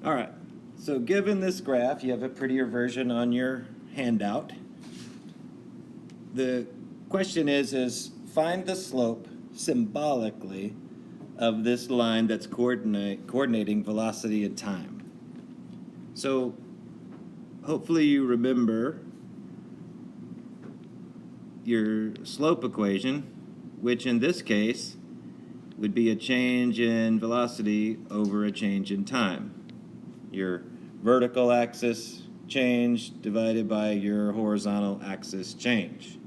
All right, so given this graph, you have a prettier version on your handout. The question is find the slope symbolically of this line that's coordinating velocity and time. So hopefully you remember your slope equation, which in this case would be a change in velocity over a change in time. Your vertical axis change divided by your horizontal axis change,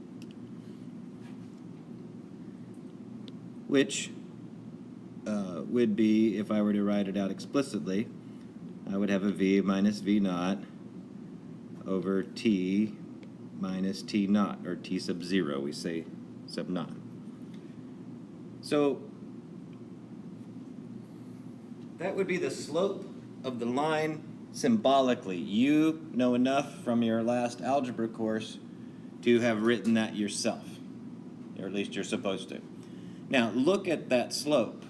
which would be, if I were to write it out explicitly, I would have a v minus v naught over t minus t naught, or t sub 0, we say sub naught. So that would be the slope of the line symbolically. You know enough from your last algebra course to have written that yourself, or at least you're supposed to. Now look at that slope.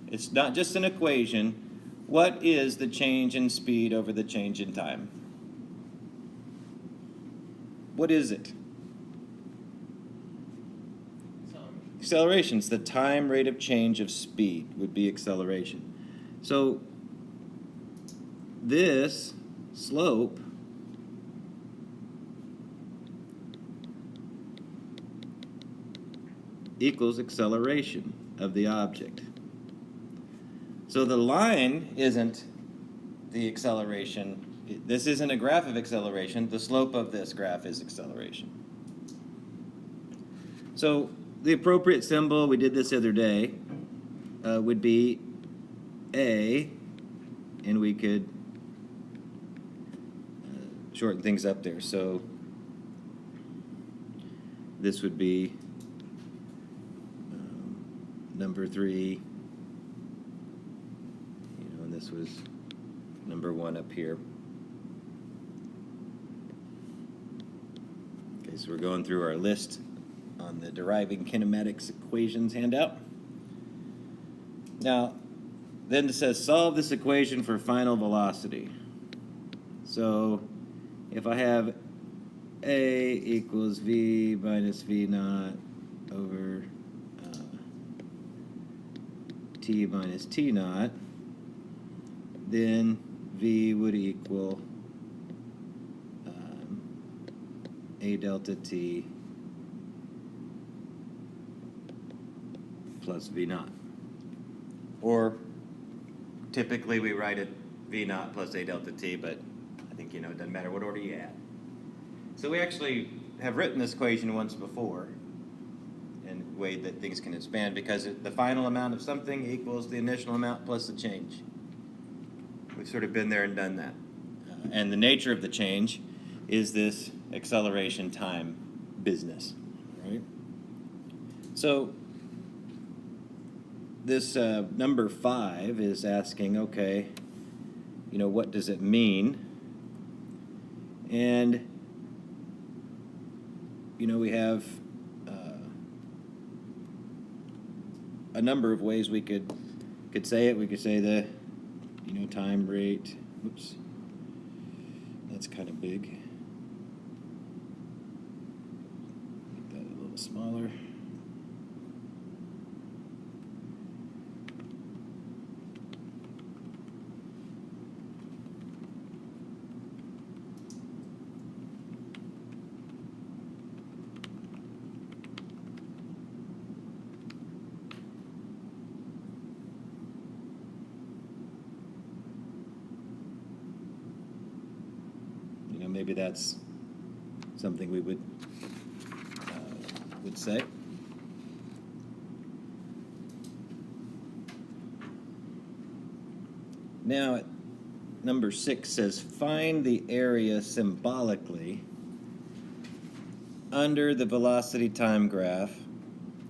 It's not just an equation. What is the change in speed over the change in time? What is it? Acceleration. It's the time rate of change of speed would be acceleration. So this slope equals acceleration of the object. So the line isn't the acceleration. This isn't a graph of acceleration. The slope of this graph is acceleration. So the appropriate symbol, we did this the other day, would be A, and we could shorten things up there. So this would be number 3, and this was number 1 up here. Okay, so we're going through our list on the Deriving Kinematics equations handout. Now, then it says solve this equation for final velocity. So if I have A equals V minus V naught over T minus T naught, then V would equal A delta T plus V naught. Or typically we write it V naught plus A delta T, but I think it doesn't matter what order you add. So we actually have written this equation once before in a way that things can expand, because the final amount of something equals the initial amount plus the change. We've sort of been there and done that. And the nature of the change is this acceleration time business, right? So this number 5 is asking, okay, what does it mean? And we have a number of ways we could say it. We could say the time rate. Oops, that's kind of big. Make that a little smaller. Maybe that's something we would say. Now, number 6 says find the area symbolically under the velocity time graph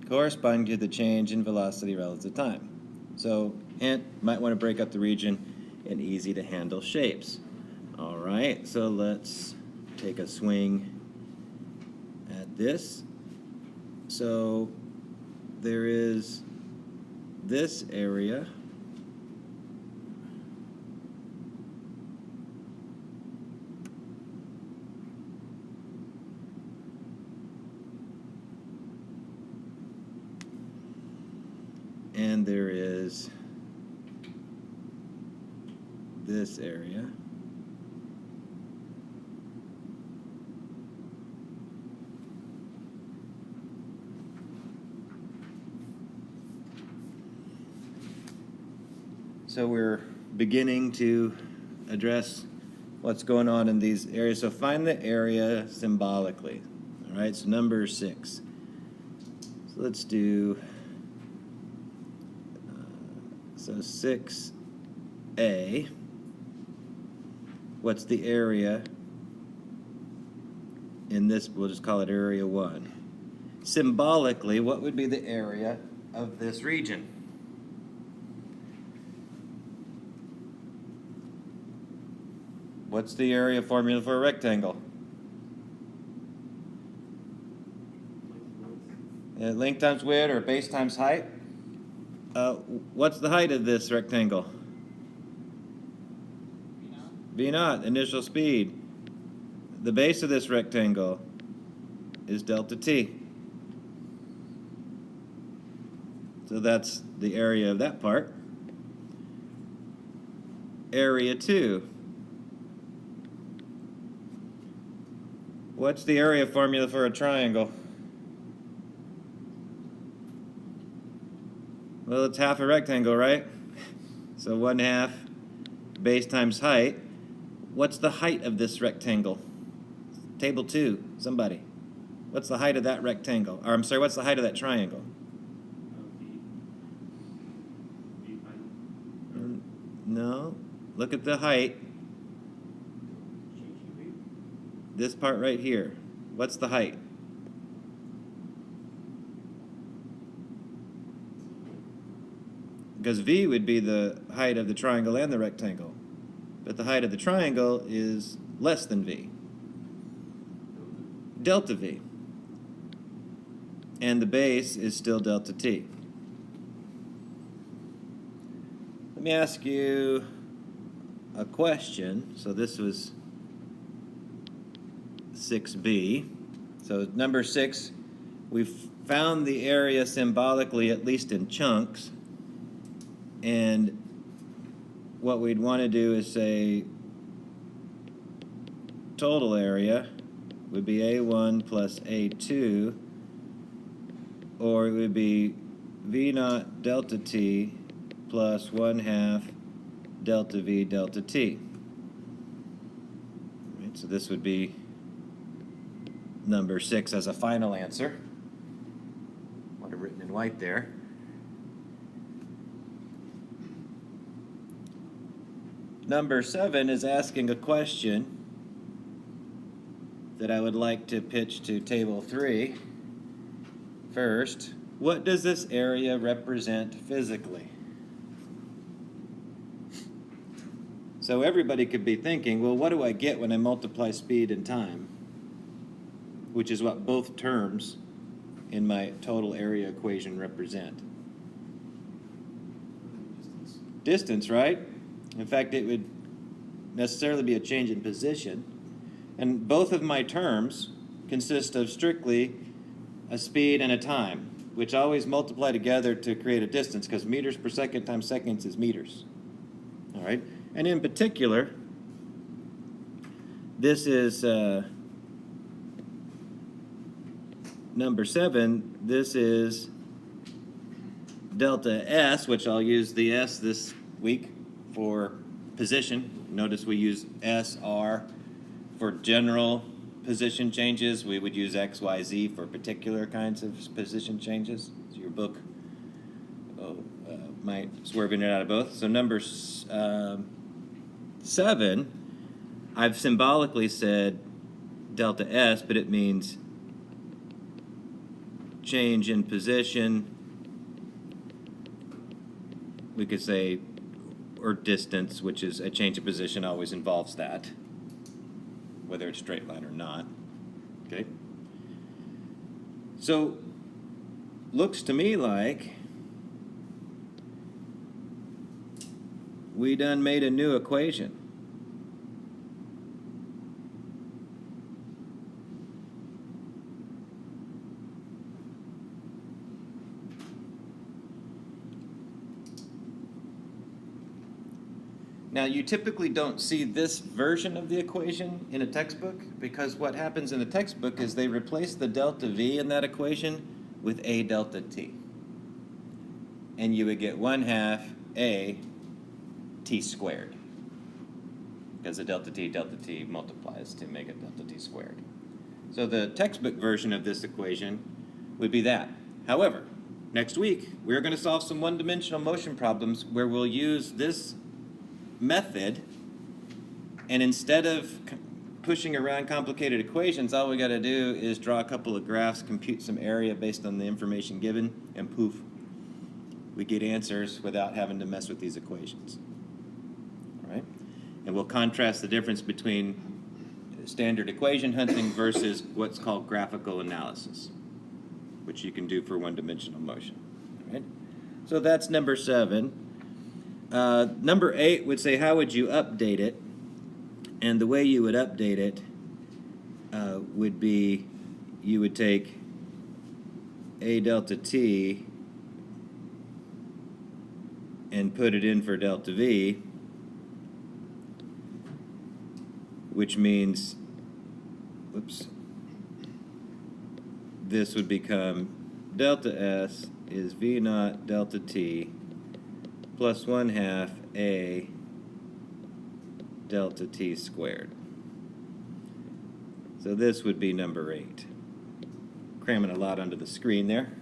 corresponding to the change in velocity relative to time. So, and might want to break up the region in easy to handle shapes. All right, so let's take a swing at this. So there is this area and there is this area. So we're beginning to address what's going on in these areas. So find the area symbolically. All right, so number 6. So let's do, so 6A. What's the area in this? We'll just call it area 1. Symbolically, what would be the area of this region? What's the area formula for a rectangle? Length times width, or base times height. What's the height of this rectangle? V naught, initial speed. The base of this rectangle is delta t. So that's the area of that part. Area 2. What's the area formula for a triangle? Well, it's half a rectangle, right? So 1/2 base times height. What's the height of this rectangle? Table 2, somebody. What's the height of that rectangle? Or I'm sorry, what's the height of that triangle? No. Look at the height. This part right here. What's the height? Because V would be the height of the triangle and the rectangle. But the height of the triangle is less than V. Delta V. And the base is still delta T. Let me ask you a question. So this was 6B. So number 6, we've found the area symbolically, at least in chunks. And what we'd want to do is say total area would be A1 plus A2, or it would be V naught delta T plus 1/2 delta V delta T. Right, so this would be number 6 as a final answer. What I've written in white there. Number 7 is asking a question that I would like to pitch to table 3. First, what does this area represent physically? So everybody could be thinking, well, what do I get when I multiply speed and time? Which is what both terms in my total area equation represent. Distance, right? In fact, it would necessarily be a change in position. And both of my terms consist of strictly a speed and a time, which always multiply together to create a distance, because meters per second times seconds is meters. All right? And in particular, this is number 7. This is delta S, which I'll use the S this week for position. Notice we use SR for general position changes. We would use XYZ for particular kinds of position changes. So your book might swerve in and out of both. So number 7, I've symbolically said delta S, but it means change in position. We could say, or distance, which is a change of position always involves that, whether it's straight line or not. Okay? So, looks to me like we done made a new equation. Now, you typically don't see this version of the equation in a textbook because what happens in the textbook is they replace the delta V in that equation with A delta T. And you would get 1/2 A T squared. Because the delta T multiplies to make it delta T squared. So the textbook version of this equation would be that. However, next week, we're going to solve some one-dimensional motion problems where we'll use this method, and instead of pushing around complicated equations, all we got to do is draw a couple of graphs, compute some area based on the information given, and poof, we get answers without having to mess with these equations. All right? And we'll contrast the difference between standard equation hunting versus what's called graphical analysis, which you can do for one-dimensional motion. All right? So that's number 7. Number 8 would say, how would you update it? And the way you would update it would be, you would take A delta T and put it in for delta V, which means, whoops, this would become delta S is V naught delta T plus 1/2 A delta T squared. So this would be number 8. Cramming a lot onto the screen there.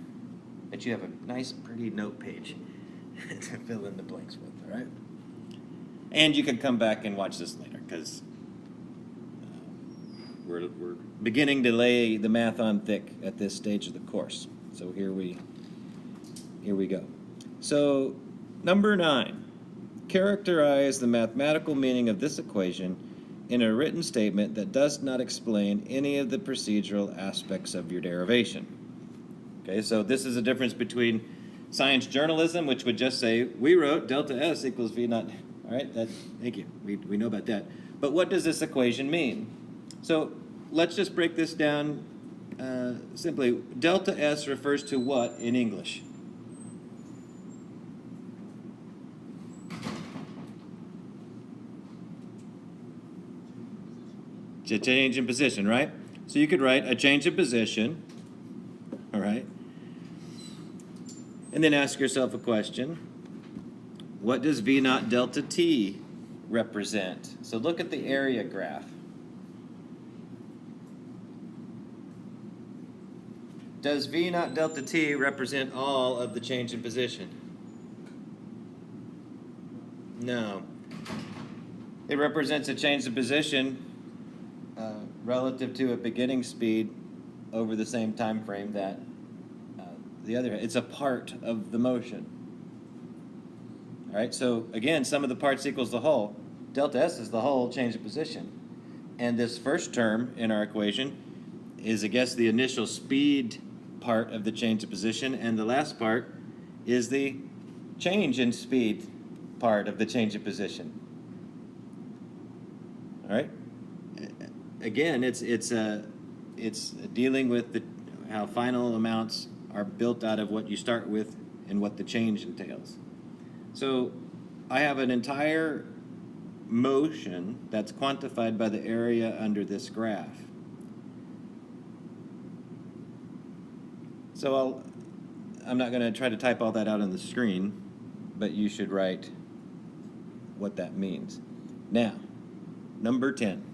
But you have a nice, pretty note page to fill in the blanks with, all right? And you can come back and watch this later, because we're beginning to lay the math on thick at this stage of the course. So here we go. So number 9, characterize the mathematical meaning of this equation in a written statement that does not explain any of the procedural aspects of your derivation. Okay, so this is a difference between science journalism, which would just say, we wrote delta S equals V naught. All right, thank you, we know about that. But what does this equation mean? So let's just break this down simply. Delta S refers to what in English? A change in position, right? So you could write a change in position, all right? And then ask yourself a question. What does V naught delta T represent? So look at the area graph. Does V naught delta T represent all of the change in position? No. It represents a change in position relative to a beginning speed over the same time frame that the other. It's a part of the motion. All right, so again, sum of the parts equals the whole. Delta S is the whole change of position. And this first term in our equation is, I guess, the initial speed part of the change of position, and the last part is the change in speed part of the change of position. All right? Again, it's dealing with how final amounts are built out of what you start with and what the change entails. So I have an entire motion that's quantified by the area under this graph. So I'm not going to try to type all that out on the screen, but you should write what that means. Now, number 10.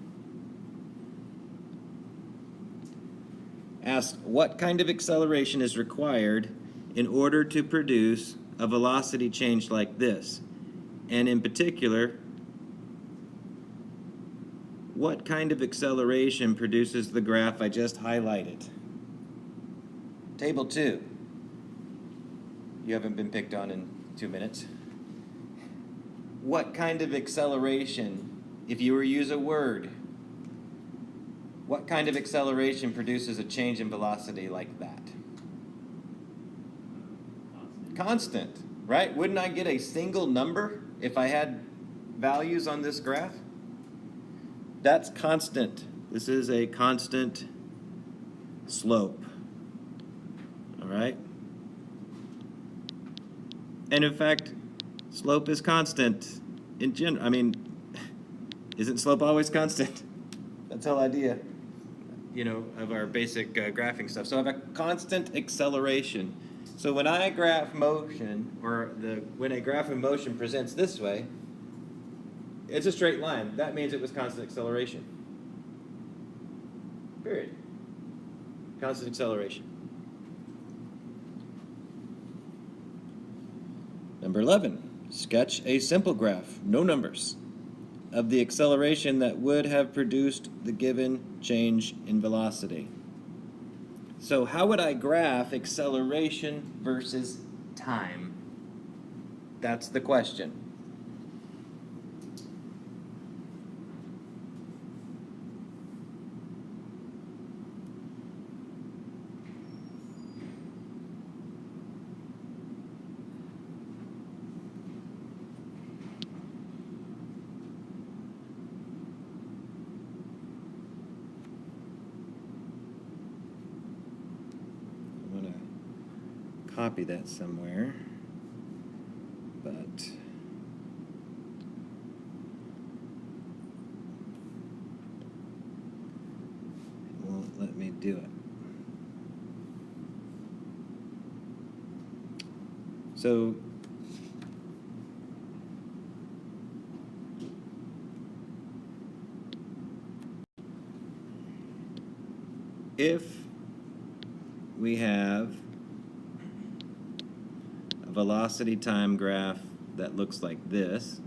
Ask what kind of acceleration is required in order to produce a velocity change like this? And in particular, what kind of acceleration produces the graph I just highlighted? Table 2. You haven't been picked on in 2 minutes. What kind of acceleration, if you were to use a word, what kind of acceleration produces a change in velocity like that? Constant, right? Wouldn't I get a single number if I had values on this graph? That's constant. This is a constant slope. All right? And in fact, slope is constant in general, I mean, isn't slope always constant? That's the whole idea, of our basic graphing stuff. So I have a constant acceleration. So when I graph motion, or when a graph of motion presents this way, it's a straight line. That means it was constant acceleration. Period. Constant acceleration. Number 11, sketch a simple graph, no numbers, of the acceleration that would have produced the given change in velocity. So how would I graph acceleration versus time? That's the question. Copy that somewhere, but it won't let me do it. So if we have velocity time graph that looks like this,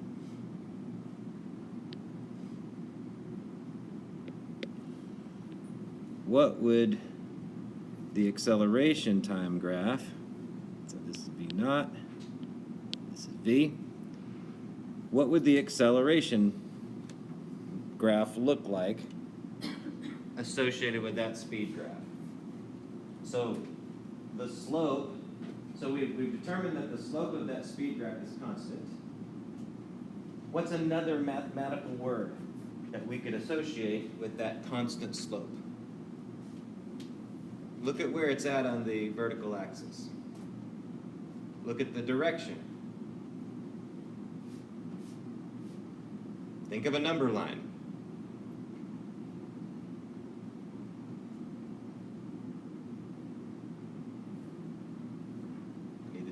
what would the acceleration time graph, so this is V naught, this is V, what would the acceleration graph look like associated with that speed graph? So the slope, so we've determined that the slope of that speed graph is constant. What's another mathematical word that we could associate with that constant slope? Look at where it's at on the vertical axis. Look at the direction. Think of a number line.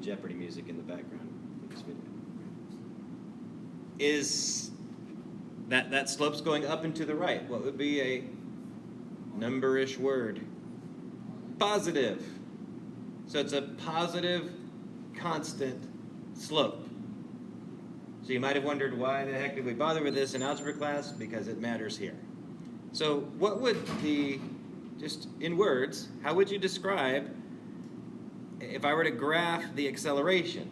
Jeopardy music in the background for this video. Is that slope's going up and to the right? What would be a numberish word? Positive. So it's a positive constant slope. So you might have wondered, why the heck did we bother with this in algebra class? Because it matters here. So what would just in words, how would you describe if I were to graph the acceleration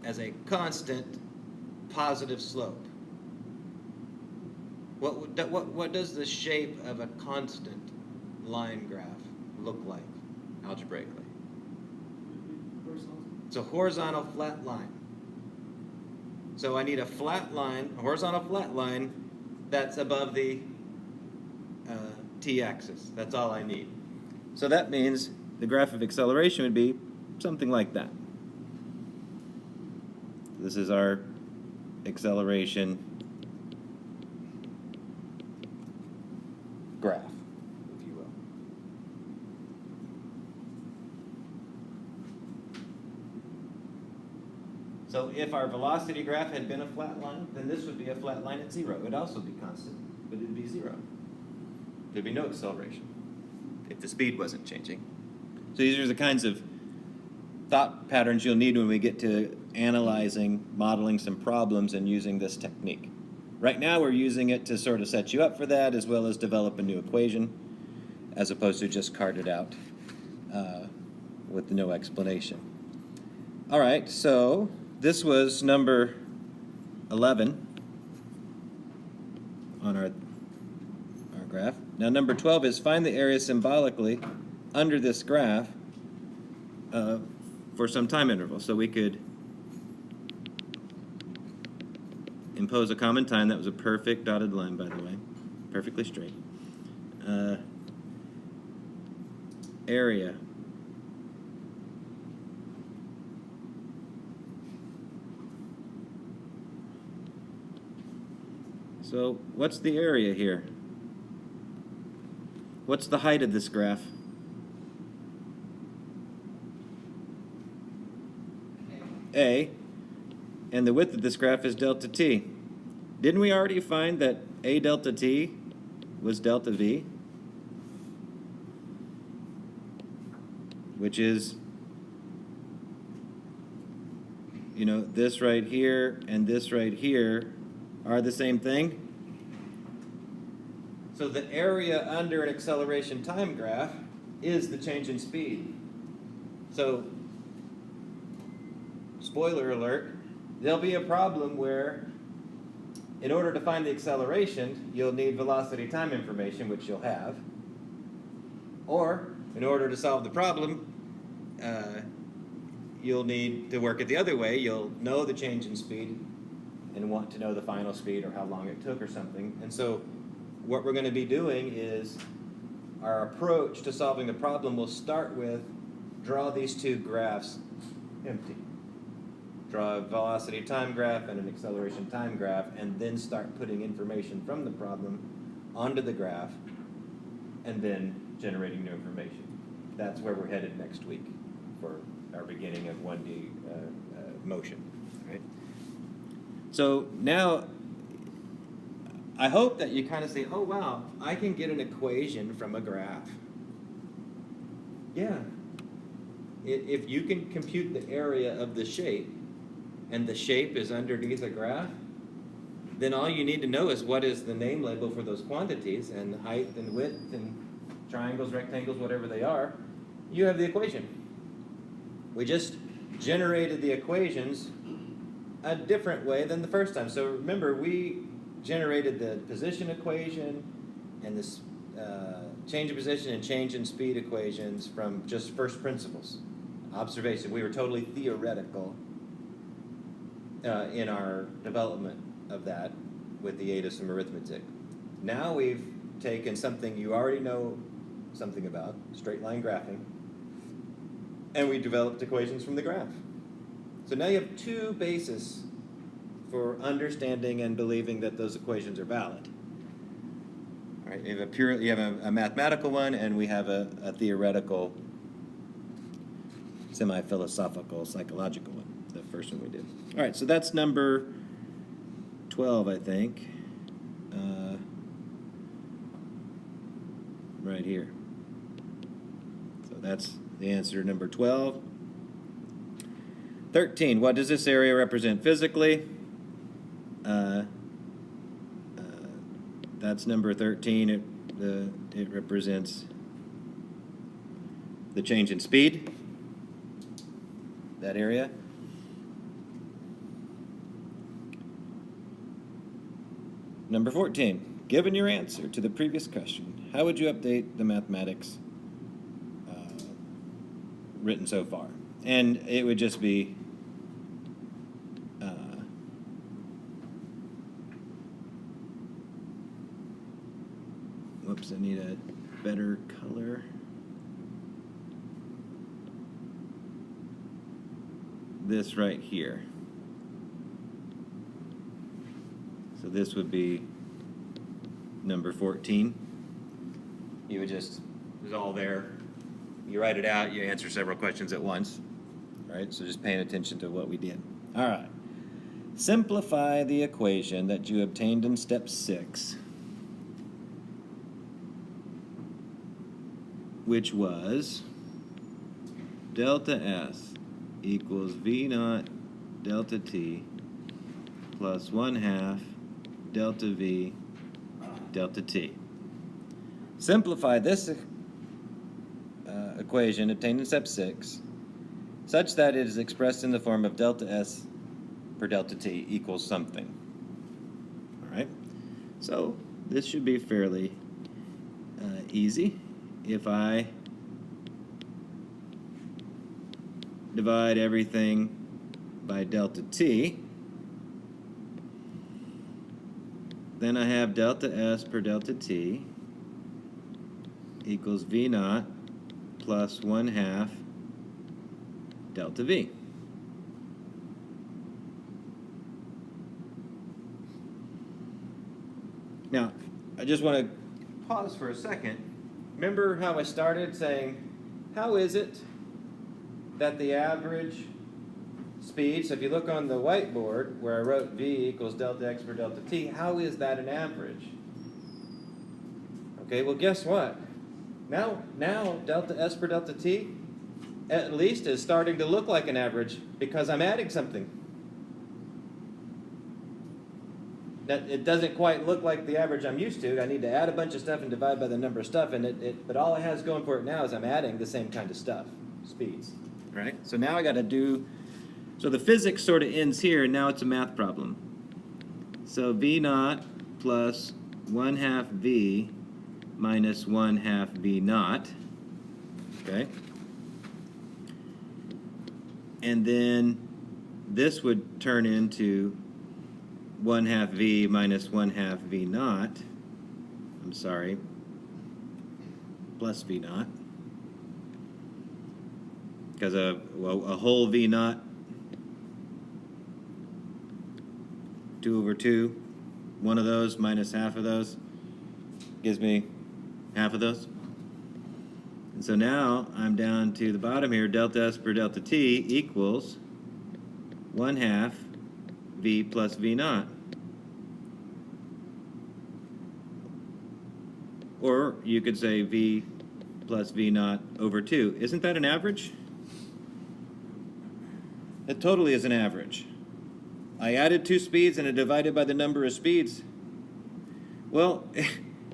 as a constant positive slope? What does the shape of a constant line graph look like algebraically? It's a horizontal flat line. So I need a flat line, a horizontal flat line that's above the t-axis. That's all I need. So that means the graph of acceleration would be something like that. This is our acceleration graph, if you will. So if our velocity graph had been a flat line, then this would be a flat line at 0. It would also be constant, but it would be 0. There'd be no acceleration if the speed wasn't changing. So these are the kinds of thought patterns you'll need when we get to analyzing, modeling some problems and using this technique. Right now we're using it to sort of set you up for that, as well as develop a new equation, as opposed to just cart it out with no explanation. All right, so this was number 11 on our graph. Now number 12 is find the area symbolically under this graph for some time interval. So we could impose a common time. That was a perfect dotted line, by the way, perfectly straight. Area. So what's the area here? What's the height of this graph? A. And the width of this graph is delta t. Didn't we already find that A delta t was delta v? Which is, you know, this right here and this right here are the same thing. So the area under an acceleration time graph is the change in speed. So, spoiler alert, there'll be a problem where in order to find the acceleration, you'll need velocity time information, which you'll have. Or, in order to solve the problem, you'll need to work it the other way. You'll know the change in speed and want to know the final speed or how long it took or something. And so what we're going to be doing is our approach to solving the problem will start with draw these two graphs empty. Draw a velocity time graph and an acceleration time graph, and then start putting information from the problem onto the graph and then generating new information. That's where we're headed next week for our beginning of 1D motion. Right? So now I hope that you kind of say, oh wow, I can get an equation from a graph. Yeah. If you can compute the area of the shape, and the shape is underneath a graph, then all you need to know is what is the name label for those quantities, and height and width and triangles, rectangles, whatever they are. You have the equation. We just generated the equations a different way than the first time. So remember, we generated the position equation and this change in position and change in speed equations from just first principles, observation. We were totally theoretical in our development of that with the aid of some arithmetic. Now we've taken something you already know something about, straight line graphing, and we developed equations from the graph. So now you have two bases for understanding and believing that those equations are valid. All right, you have a mathematical one, and we have a theoretical, semi-philosophical, psychological one, the first one we did. All right, so that's number 12, I think, right here. So that's the answer to number 12. 13, what does this area represent physically? That's number 13. It represents the change in speed, that area. Number 14, given your answer to the previous question, how would you update the mathematics written so far? And it would just be whoops, I need a better color. This right here. So this would be number 14. You would just, it's all there. You write it out, you answer several questions at once. All right, so just paying attention to what we did. All right. Simplify the equation that you obtained in step 6, which was delta S equals V naught delta T plus 1/2 delta V delta T. Simplify this equation obtained in step 6 such that it is expressed in the form of delta S per delta T equals something. All right, so this should be fairly easy. If I divide everything by delta T, then I have delta S per delta T equals V naught plus 1/2 delta V. Now, I just want to pause for a second. Remember how I started saying, how is it that the average speed, so if you look on the whiteboard where I wrote v equals delta x per delta t, how is that an average? Okay, well guess what? Now delta s per delta t at least is starting to look like an average because I'm adding something. That it doesn't quite look like the average I'm used to. I need to add a bunch of stuff and divide by the number of stuff, and but all it has going for it now is I'm adding the same kind of stuff, speeds. Right? So now I got to do, so the physics sort of ends here, and now it's a math problem. So v naught plus 1/2 v minus 1/2 v naught. Okay? And then this would turn into 1/2 v minus 1/2 v naught. I'm sorry, plus v naught. Because a whole v naught, 2/2, one of those minus half of those gives me half of those. And so now I'm down to the bottom here, delta s per delta t equals 1/2 v plus v naught. Or you could say v plus v naught over 2. Isn't that an average? It totally is an average. I added 2 speeds and I divided by the number of speeds. Well,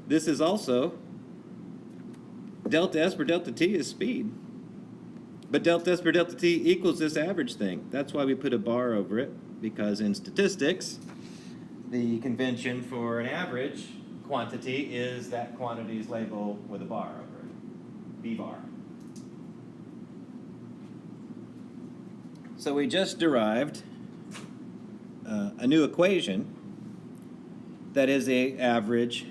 this is also delta s per delta t is speed. But delta s per delta t equals this average thing. That's why we put a bar over it, because in statistics, the convention for an average quantity is that quantity's label with a bar over it, b bar. So we just derived a new equation that is a average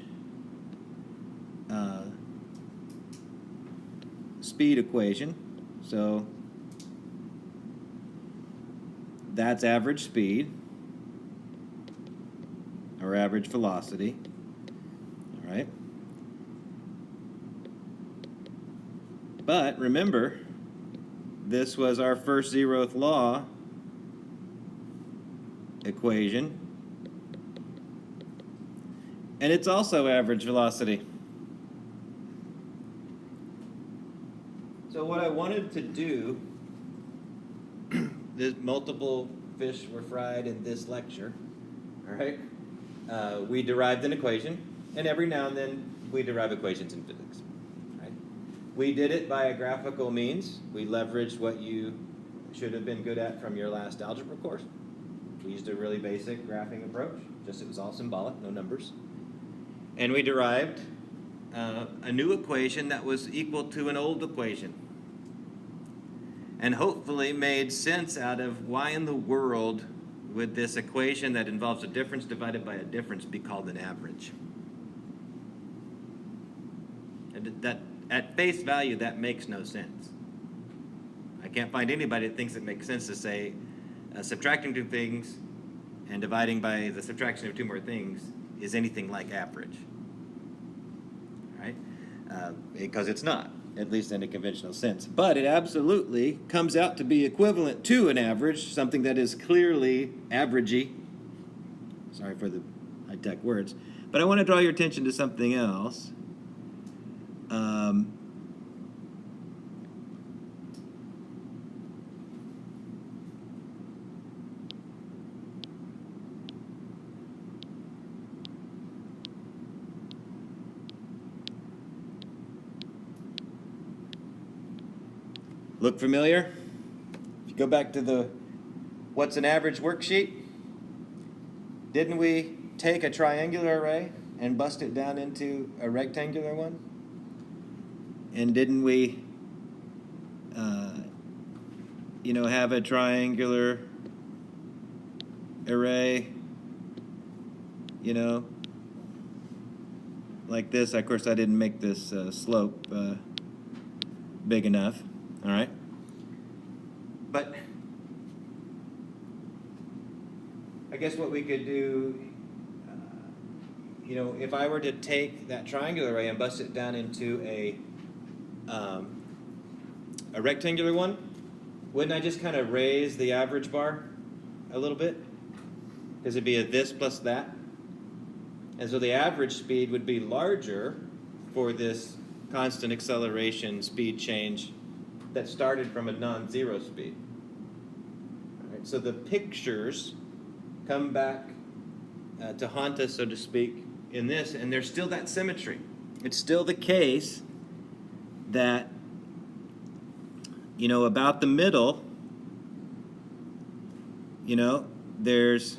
speed equation. So that's average speed, or average velocity. All right. But remember, this was our first zeroth law equation, and it's also average velocity. So what I wanted to do, multiple fish were fried in this lecture, all right? We derived an equation, and every now and then we derive equations in physics, right? We did it by a graphical means. We leveraged what you should have been good at from your last algebra course. We used a really basic graphing approach, just it was all symbolic, no numbers. And we derived a new equation that was equal to an old equation, and hopefully made sense out of why in the world would this equation that involves a difference divided by a difference be called an average. And that, at face value, that makes no sense. I can't find anybody that thinks it makes sense to say subtracting 2 things and dividing by the subtraction of 2 more things is anything like average, right? Because it's not, at least in a conventional sense. But it absolutely comes out to be equivalent to an average, something that is clearly averagey. Sorry for the high-tech words. But I want to draw your attention to something else. Look familiar? If you go back to the what's an average worksheet, didn't we take a triangular array and bust it down into a rectangular one? And didn't we, have a triangular array, like this? Of course, I didn't make this slope big enough. All right? But I guess what we could do you know, if I were to take that triangular ray and bust it down into a rectangular one, wouldn't I just kind of raise the average bar a little bit? Because it'd be a this plus that. And so the average speed would be larger for this constant acceleration speed change that started from a non-zero speed. All right, so the pictures come back to haunt us, so to speak, in this, and there's still that symmetry. It's still the case that, you know, about the middle, you know, there's,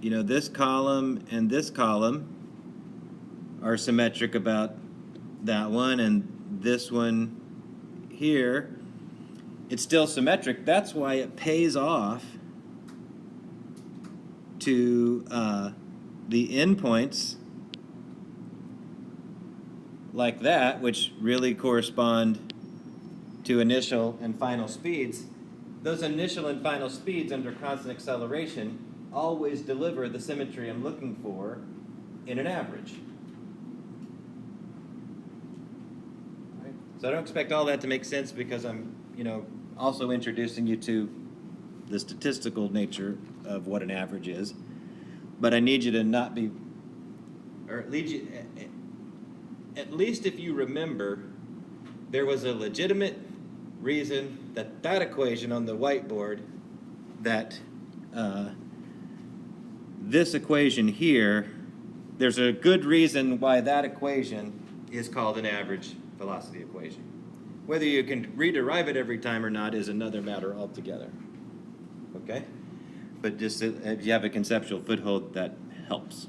you know, this column and this column are symmetric about that one, and this one here, it's still symmetric. That's why it pays off to the endpoints like that, which really correspond to initial and final speeds. Those initial and final speeds under constant acceleration always deliver the symmetry I'm looking for in an average. Right? So I don't expect all that to make sense because I'm, you know, also introducing you to the statistical nature of what an average is. But I need you to not be, or at least if you remember, there was a legitimate reason that that equation on the whiteboard, that this equation here, there's a good reason why that equation is called an average velocity equation. Whether you can rederive it every time or not is another matter altogether. Okay? But just if you have a conceptual foothold, that helps.